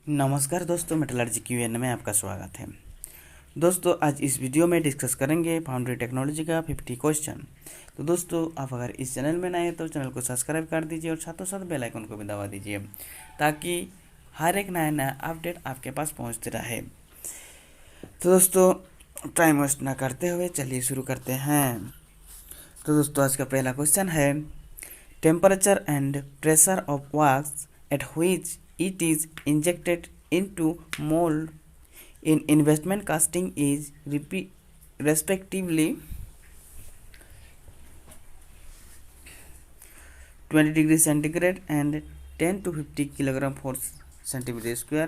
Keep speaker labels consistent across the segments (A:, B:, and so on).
A: नमस्कार दोस्तों, metallurgy Q n में आपका स्वागत है। दोस्तों आज इस वीडियो में डिस्कस करेंगे फाउंड्री टेक्नोलॉजी का 50 क्वेश्चन। तो दोस्तों आप अगर इस चैनल में नए हैं तो चैनल को सब्सक्राइब कर दीजिए और साथों साथ बेल आइकन को भी दबा दीजिए ताकि हर एक नया नया अपडेट आपके पास पहुंचते रहे। तो दोस्तों टाइम वेस्ट ना करते हुए चलिए शुरू करते हैं। तो दोस्तों आज का पहला क्वेश्चन है, temperature and pressure of wax at which it is injected into mold in investment casting is respectively 20 degree centigrade and 10 to 50 kilogram for centimeter square,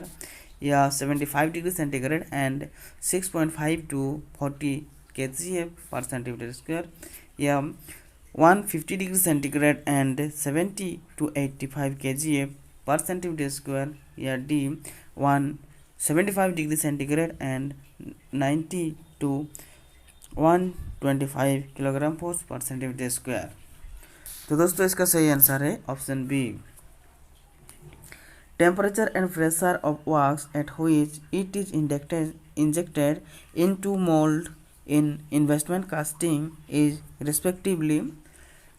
A: या 75 degree centigrade and 6.5 to 40 kgA per centimeter square, या 150 degree centigrade and 70 to 85 kgA per centimeter square, या D 175 degree centigrade and 90 to 125 kilogram force per centimetre square. तो दोस्तों इसका सही answer है option B. Temperature and pressure of wax at which it is injected into mold in investment casting is respectively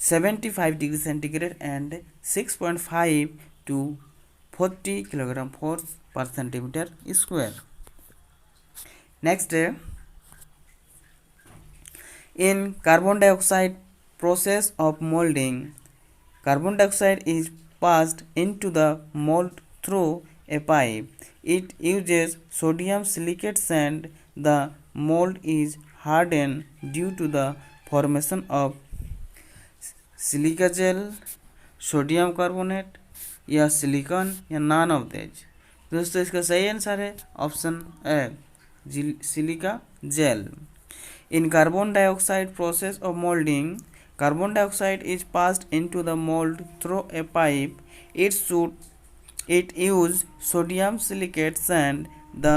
A: 75 degree centigrade and 6.5 to 40 kilogram force per centimeter square. Next, in carbon dioxide process of molding, carbon dioxide is passed into the mold through a pipe. It uses sodium silicate sand. The mold is hardened due to the formation of silica gel, sodium carbonate या silicon या none of these. दोस्तों इसका सही answer है option A, silica gel. In carbon dioxide process of moulding, carbon dioxide is passed into the mold through a pipe. It use sodium silicate sand. The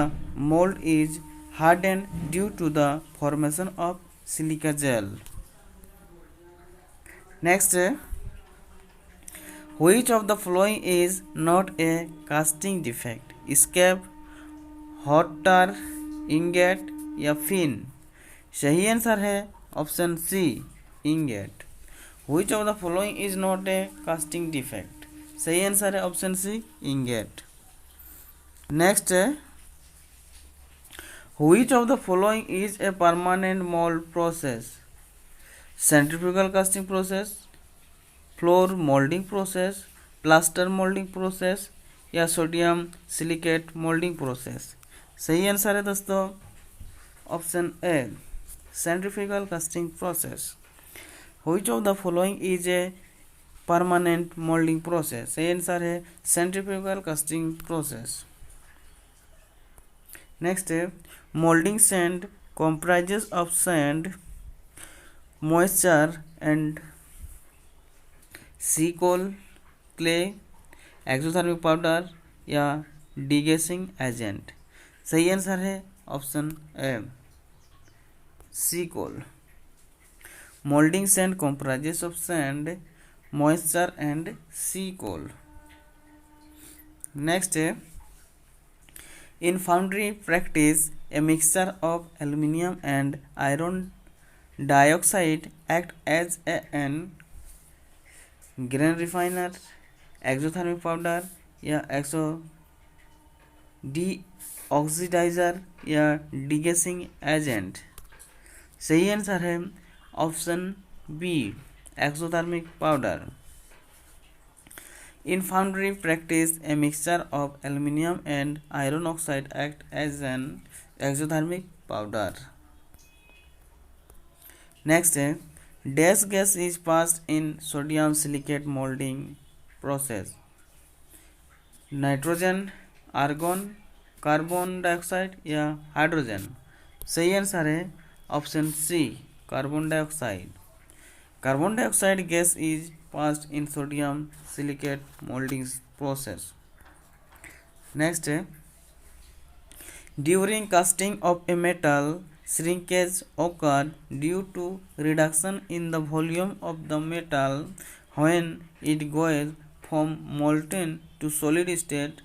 A: mold is hardened due to the formation of silica gel. Next, which of the following is not a casting defect? Escape, hot tar, ingot या fin. सही answer है option C, ingate. Which of the following is not a casting defect? सही answer है option C, ingate. Next, which of the following is a permanent mold process? Centrifugal casting process, floor moulding process, plaster moulding process या sodium silicate moulding process. सही answer है दोस्तों option A, centrifugal casting process. Which of the following is a permanent molding process? सही answer है centrifugal casting process. Next है, moulding sand comprises of sand, moisture and sea coal, clay, exothermic powder या degassing agent. सही answer है option A, sea coal. Molding sand comprises of sand, moisture and sea coal. Next, in foundry practice, a mixture of aluminium and iron dioxide act as an grain refiner, exothermic powder या exo deoxidiser या degassing agent. सही answer है option B, exothermic powder. In foundry practice a mixture of aluminium and iron oxide act as an exothermic powder. Next है, dash gas is passed in sodium silicate moulding process? Nitrogen, argon, carbon dioxide या hydrogen. सही answer है option C, carbon dioxide. Carbon dioxide gas is passed in sodium silicate moulding process. Next है, during casting of a metal shrinkage occurred due to reduction in the volume of the metal when it goes from molten to solid state.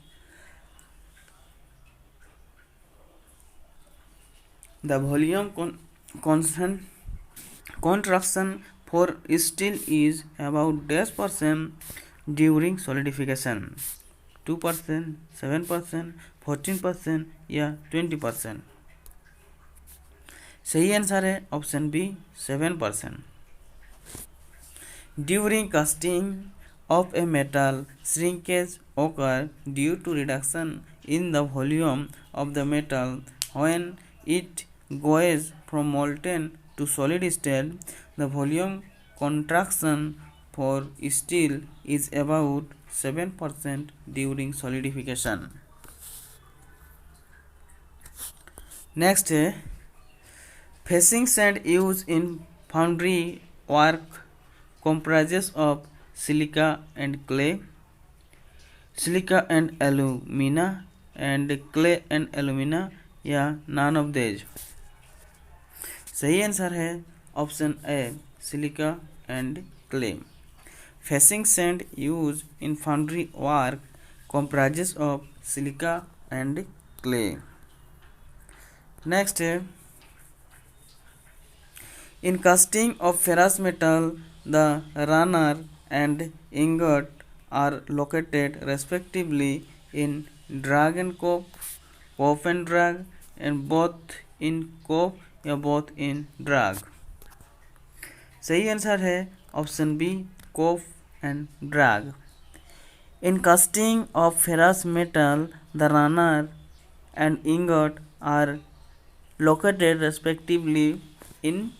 A: The volume constant contraction for steel is about -% during solidification, 2%, 7%, 14% या 20%. सही answer है option B 7%. During casting of a metal, shrinkage occurs due to reduction in the volume of the metal when it goes from molten to solid state. The volume contraction for steel is about 7% during solidification. Next, facing sand used in foundry work comprises of silica and clay, silica and alumina, and clay and alumina या none of these. सही answer है option A silica and clay. Facing sand used in foundry work comprises of silica and clay. Next, in casting of ferrous metal, the runner and ingot are located respectively in drag and cope and drag, and both in cope या both in drag. सही answer है option B cope and drag. In casting of ferrous metal, the runner and ingot are located respectively in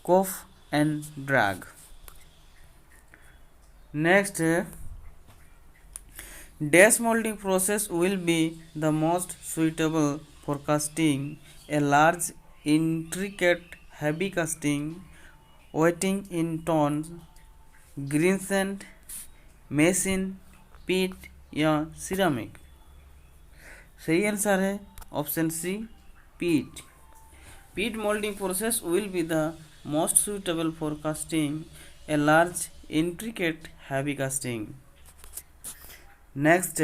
A: cope and drag. Next, dash molding process will be the most suitable for casting a large intricate heavy casting weighing in tons, greensand, machine, peat या ceramic. सही answer है option C peat. Peat molding process will be the most suitable for casting a large intricate heavy casting. Next,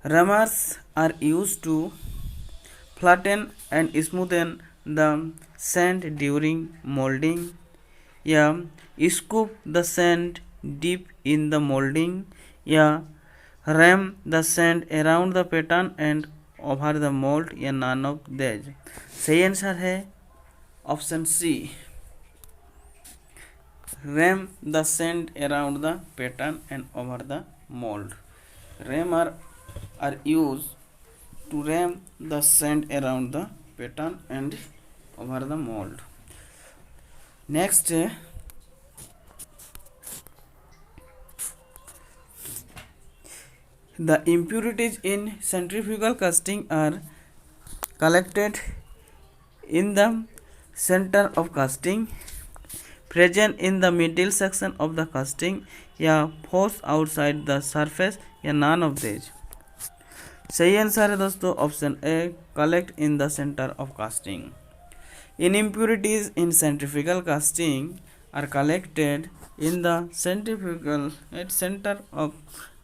A: rammers are used to flatten and smoothen the sand during molding या scoop the sand deep in the molding या ram the sand around the pattern and over the mold या none of these. सही answer है option C ram the sand around the pattern and over the mold. Rammer are used to ram the sand around the pattern and over the mold. Next, the impurities in centrifugal casting are collected in the center of casting, present in the middle section of the casting या force outside the surface या none of these. सही answer है दोस्तों option A collect in the centre of casting. In impurities in centrifugal casting are collected in the centrifugal at center of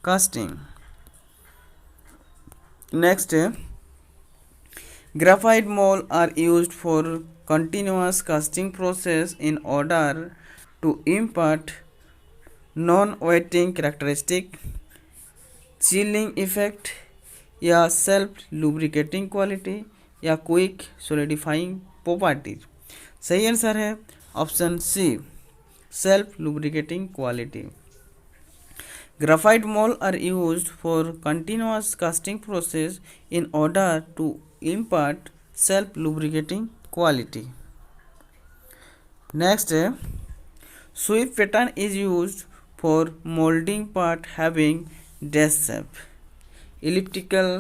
A: casting. Next, graphite mold are used for continuous casting process in order to impart non-wetting characteristic, chilling effect या self lubricating quality या quick solidifying properties. सही answer है option C self lubricating quality. Graphite mold are used for continuous casting process in order to impart self lubricating quality. Next, sweep pattern is used for molding part having dash shape, elliptical,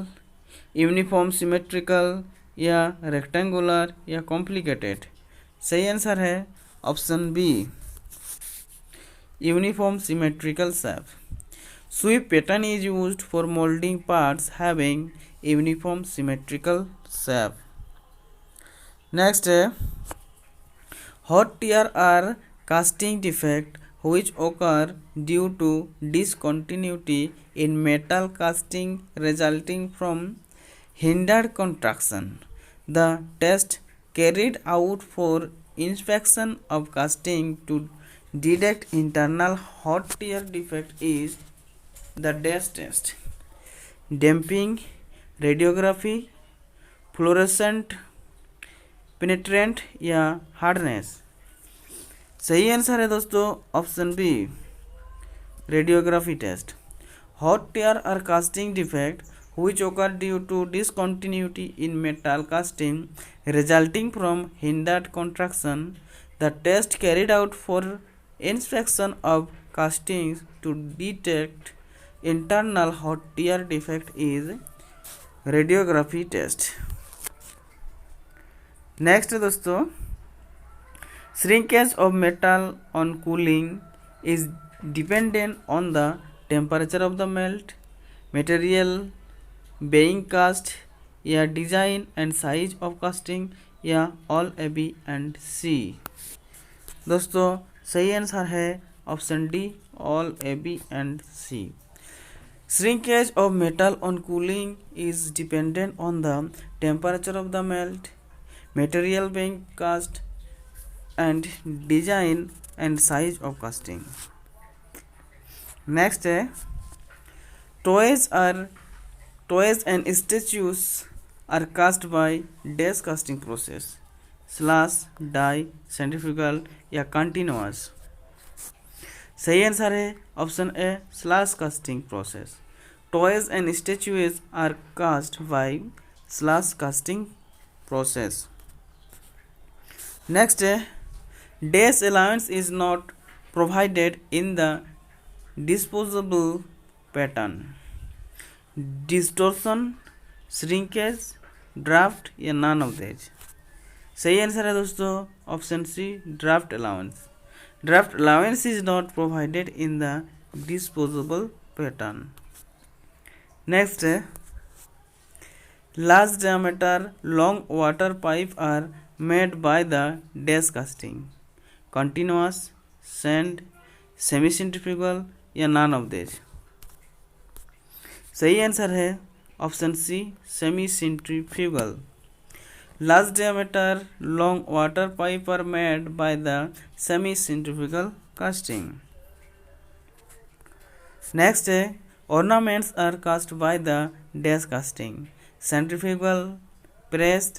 A: uniform symmetrical या rectangular या complicated. सही answer है option be uniform symmetrical shape. Sweep pattern is used for molding parts having uniform symmetrical shape. Next, hot tear are casting defect which occur due to discontinuity in metal casting resulting from hindered contraction. The test carried out for inspection of casting to detect internal hot tear defect is the dash test. Damping, radiography, fluorescent penetrant या hardness. सही answer है दोस्तों option B, radiography test. Hot tear are casting defect which occur due to discontinuity in metal casting resulting from hindered contraction. The test carried out for inspection of castings to detect internal hot tear defect is radiography test। Next दोस्तों, shrinkage of metal on cooling is dependent on the temperature of the melt, material being cast या design and size of casting या all A B and C. दोस्तों सही answer है option D, all A B and C. Shrinkage of metal on cooling is dependent on the temperature of the melt, material being cast and design and size of casting। next है toys and statues are cast by dash casting process, slash, die, centrifugal या continuous। सही answer है option A, slash casting process. Toys and statues are cast by slash casting process. Next है dash allowance is not provided in the disposable pattern, distortion, shrinkage, draft या none of these। सही answer है दोस्तों option C, draft allowance. Draft allowance is not provided in the disposable pattern. Next है large diameter long water pipe are made by the dash casting, continuous, sand, semi centrifugal या none of these। सही answer है option C, semi centrifugal. large diameter long water pipe are made by the semi centrifugal casting। next है ornaments are cast by the dash casting, centrifugal, pressed,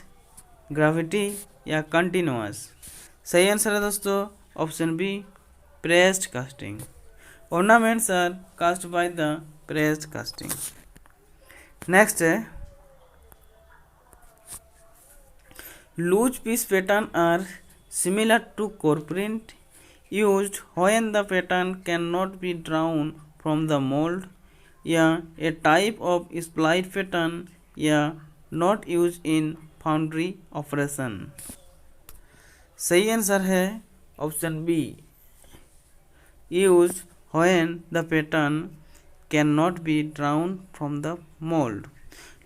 A: gravity या continuous. सही answer है दोस्तों option B, pressed casting. Ornaments are cast by the pressed casting. Next है loose piece pattern are similar to core print used when the pattern can not be drawn from the mould या a type of split pattern या not use in foundry operation. सही answer है option B, use when the pattern can not be drawn from the mould.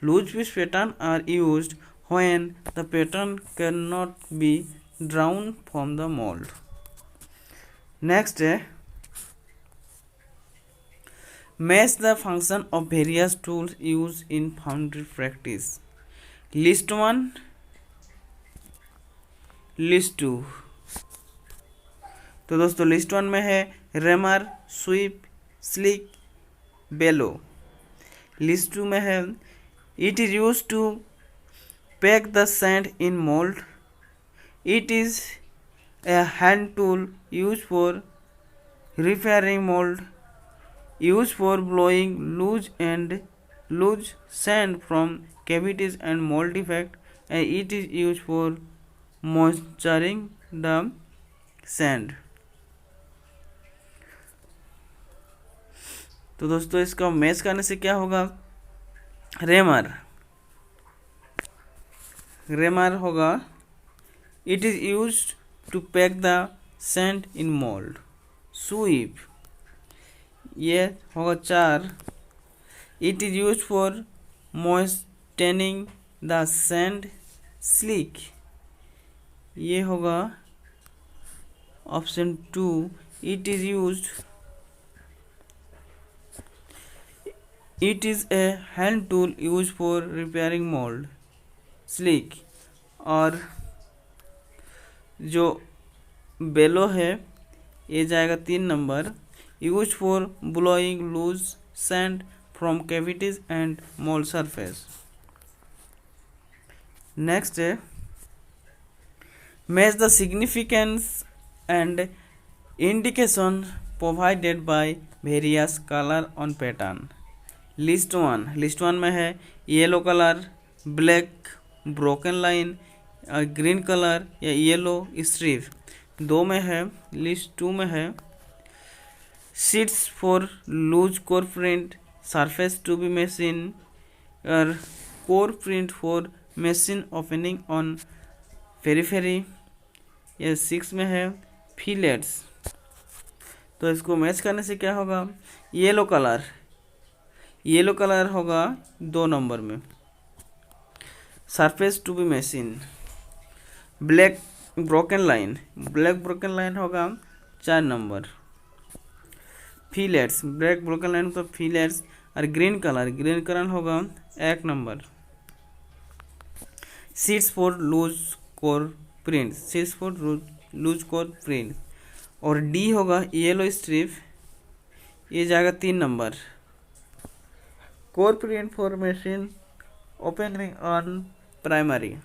A: Loose piece pattern are used when the pattern can not be drawn from the mould. Next है match the function of various tools used in foundry practice। list 1, list 2। तो दोस्तों list 1 में है rammer, sweep, slick, bellow. List 2 में है it is use to pack the sand in mould, it is a hand tool use for repairing mould, used for blowing loose sand from cavities and mold defect, and it is used for moisturizing the sand। तो दोस्तों इसका match करने से क्या होगा, rammer होगा it is used to pack the sand in mould. Sweep ये होगा 4, it is use for moistening the sand. Slick ये होगा option 2, it is use it is a hand tool use for repairing mould slick. और जो below है ये जाएगा 3 number, use for blowing loose sand from cavities and mould surface. Next है match the significance and indication provided by various colour on pattern. List one में है yellow colour, black broken line, green colour या yellow strip. 2 में है list 2 में है seats for loose core print, surface to be machine और core print for machine opening on periphery. ये 6 में है फिलेट्स। तो इसको मैच करने से क्या होगा, येलो कलर होगा 2 नंबर में, surface to be machine. Black broken line होगा 4 number, fillets black broken line तो फिलेट्स। और ग्रीन कलर होगा 1 number, seats for loose core print. और डी होगा येलो स्ट्रिप, ये जाएगा 3 number, core print for machine opening on primary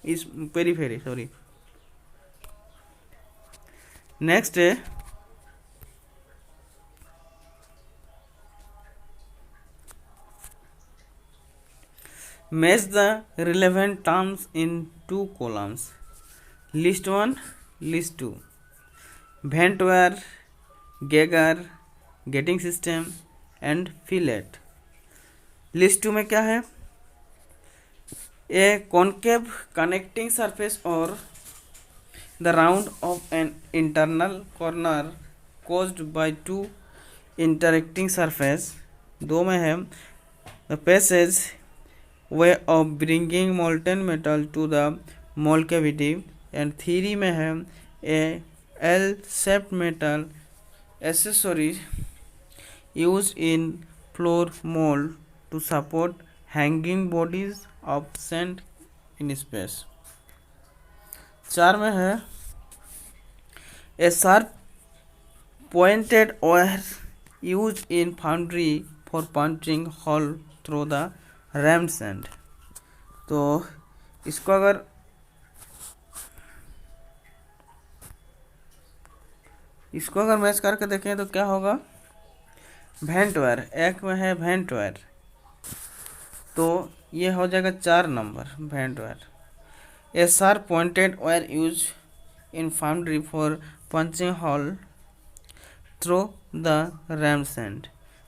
A: is periphery sorry. Next है match the relevant terms in 2 columns, list 1 list 2। Vent wire, gagger, gating system and fillet. List 2 में क्या है, a concave connecting surface और the round of an internal corner caused by 2 interacting surface। 2 में है the passage way of bringing molten metal to the mould cavity. And 3 में है a L shaped metal accessory used in floor mold to support hanging bodies of sand in space। 4 में है a sharp pointed wire used in foundry for punching hole through the rammed sand। तो इसको अगर match करके देखें तो क्या होगा, भेंटवेयर, एक में है भेंटवेयर तो ये हो जाएगा 4 number vent wire. A sharp pointed wire use in foundry for punching hole through the ram sand.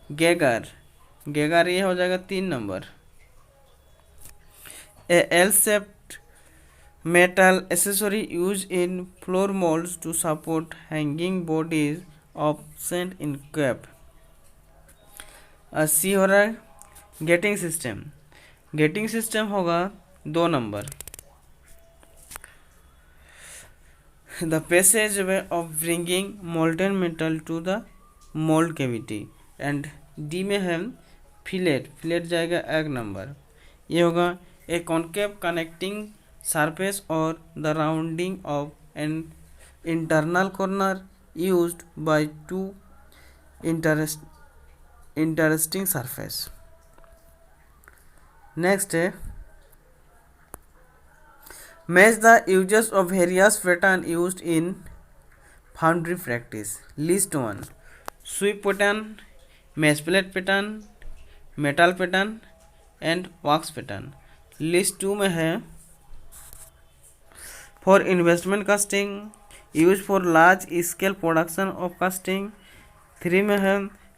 A: Gagger ये हो जाएगा 3 number. A L shaped metal accessory used in floor molds to support hanging bodies of sand in cap। C हो रहा है gating system होगा 2 number. The passage way of bringing molten metal to the mould cavity. And D में है fillet जाएगा 1 number. ये होगा a concave connecting surface or the rounding of an internal corner used by 2 interesting surface। next है match the uses of various pattern used in foundry practice। list 1 sweep pattern, mesh plate pattern, metal pattern and wax pattern। list 2 में है for investment casting, used for large scale production of casting। 3 में है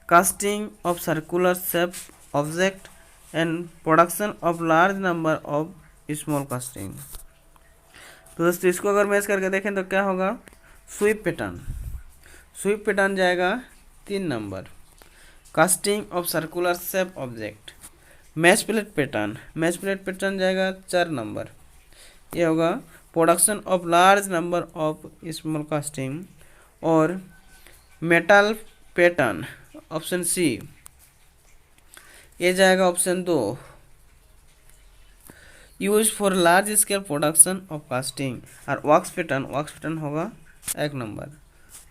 A: casting of circular shape object and production of large number of small casting। तो दोस्तों इसको अगर match करके देखें तो क्या होगा, स्वीप पैटर्न जाएगा 3 number, casting of circular shape object. Match plate pattern जाएगा 4 नंबर, ये होगा production of large number of small casting. और मेटल पैटर्न ऑप्शन सी ये जाएगा option 2, use for large scale production of casting. और वॉक्स pattern होगा 1 number,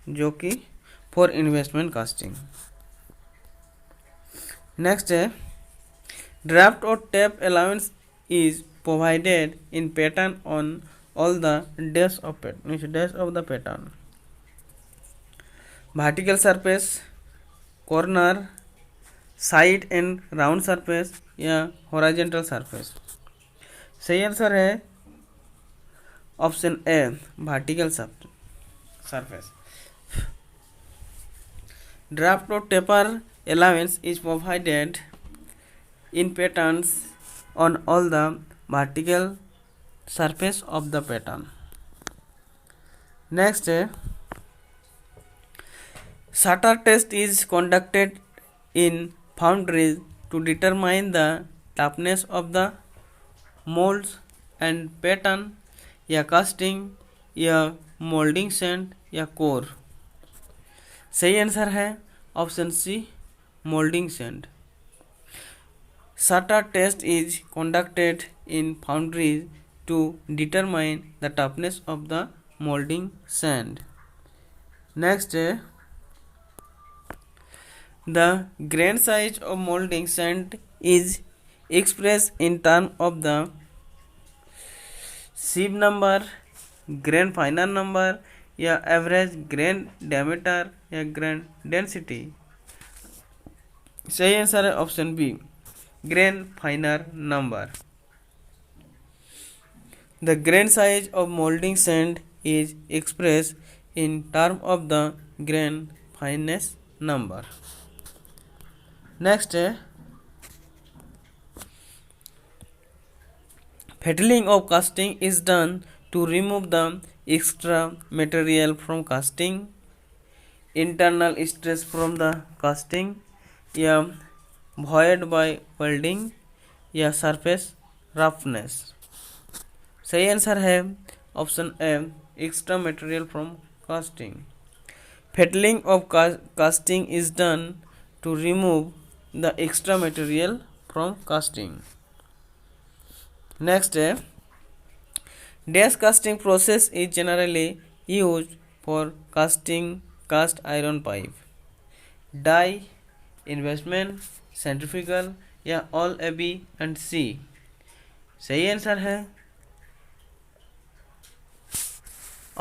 A: जो कि फॉर इन्वेस्टमेंट कास्टिंग। नेक्स्ट है, ड्राफ्ट और tape allowance is provided in pattern on all the days of the pattern. Vertical surface, corner, side and round surface या horizontal surface. सही answer है option ए, vertical surface. Draft और taper allowance is provided in patterns on all the vertical surface of the pattern. Next, Shatter test is conducted in foundries to determine the toughness of the molds and pattern या casting या molding sand या core। सही answer है option C, molding sand. Shatter test is conducted in foundries to determine the toughness of the molding sand. Next, the grain size of molding sand is expressed in terms of the sieve number, grain finer number या average grain diameter या grain density। सही answer है option B, grain finer number. The grain size of moulding sand is express in term of the grain fineness number. Next है, fettling of casting is done to remove the extra material from casting, internal stress from the casting या void by welding या surface roughness. सही answer है option A, extra material from casting. Fettling of casting is done to remove the extra material from casting. Next है, dash casting process is generally use for casting cast iron pipe, die, investment, centrifugal या all A B and C. सही answer है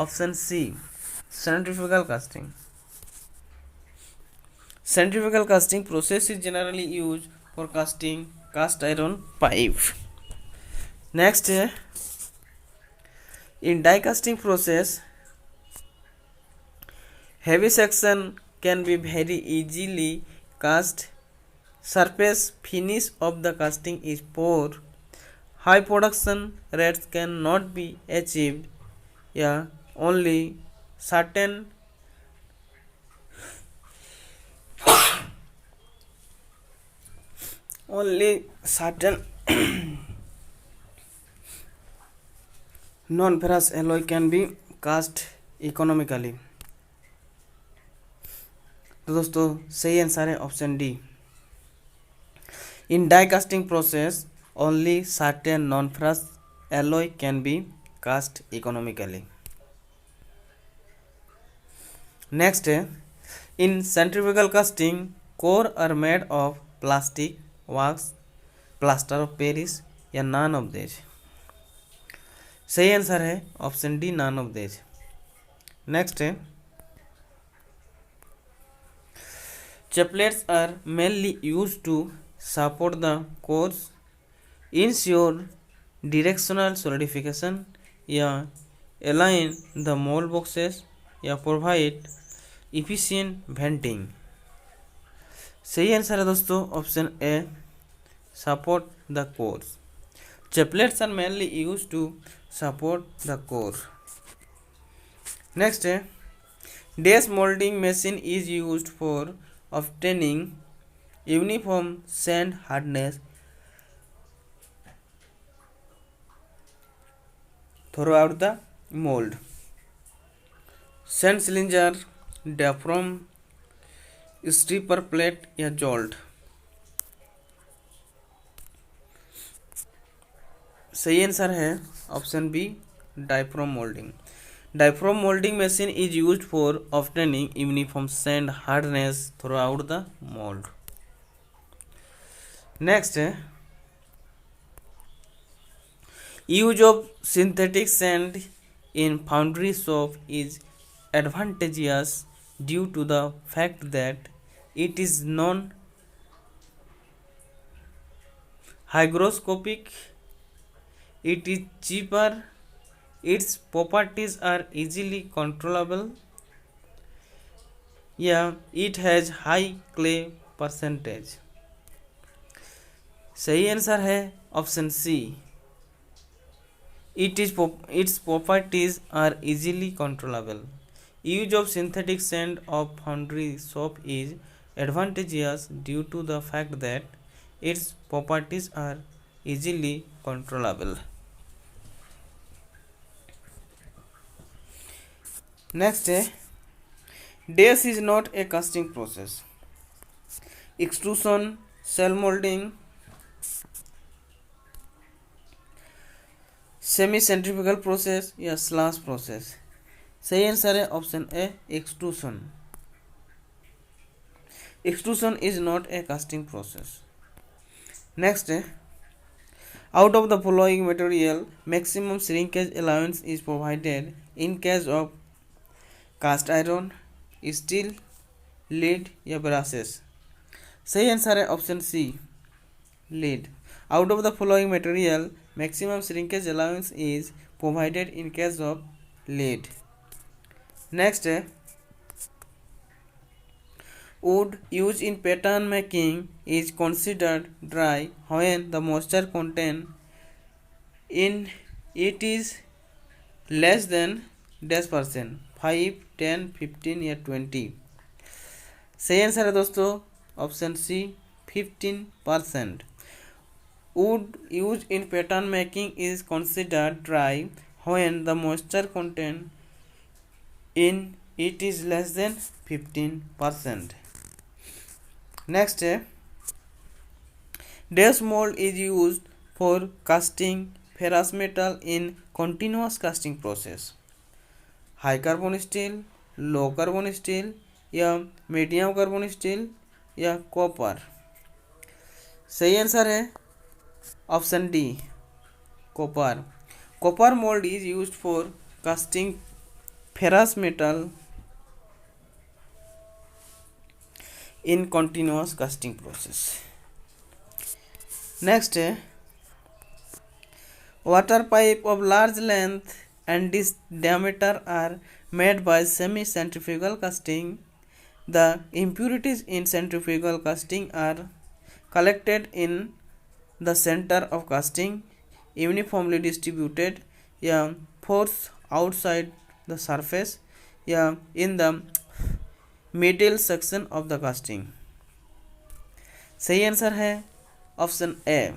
A: option C, centrifugal casting. Centrifugal casting process is generally use for casting cast iron pipe. Next है, in die casting process heavy section can be very easily cast. Surface finish of the casting is poor. High production rates cannot be achieved. Yeah, only certain non-ferrous alloy can be cast economically. तो दोस्तों सही answer है option D, in die casting process only certain non ferrous alloy can be cast economically. Next है, in centrifugal casting core are made of plastic, wax, plaster of Paris या none of this. सही answer है option D, none of this. Next है, chaplets are mainly used to support the cores, ensure directional solidification या align the mold boxes या provide efficient venting। सही answer है दोस्तों option A, support the cores। chaplets are mainly used to support the core। next है, dash molding machine is used for obtaining uniform sand hardness throughout the mold। sand cylinder, diaphragm, stripper plate या jolt। सही answer है option B, diaphragm moulding. Diaphragm moulding machine is used for obtaining uniform sand hardness throughout the mold. Next, use of synthetic sand in foundry shop is advantageous due to the fact that it is non-hygroscopic, it is cheaper, its properties are easily controllable, it has high clay percentage। सही answer है option C, its properties are easily controllable। Use of synthetic sand of foundry soap is advantageous due to the fact that its properties are easily controllable। Next, dash is not a casting process। extrusion, cell molding, semi centrifugal process या slush process. सही answer है option A, extrusion. Extrusion is not a casting process. Next, out of the following material maximum shrinkage allowance is provided in case of cast iron, steel, lead या brasses. सही answer है option C, lead. Out of the following material maximum shrinkage allowance is provided in case of lead। Next, wood used in pattern making is considered dry when the moisture content in it is less than %, 5, 10, 15 या 20। सही answer है दोस्तों option C, 15%। Wood used in pattern making is considered dry when the moisture content in it is less than 15%। Next, dash mold is used for casting ferrous metal in continuous casting process। high carbon steel, low carbon steel या medium carbon steel या copper। सही answer है option D, copper. Copper mould is used for casting ferrous metal in continuous casting process. Next, water pipe of large length and diameter are made by semi centrifugal casting। the impurities in centrifugal casting are collected in the center of casting, uniformly distributed या force outside the surface या in the middle section of the casting। सही answer है option ए,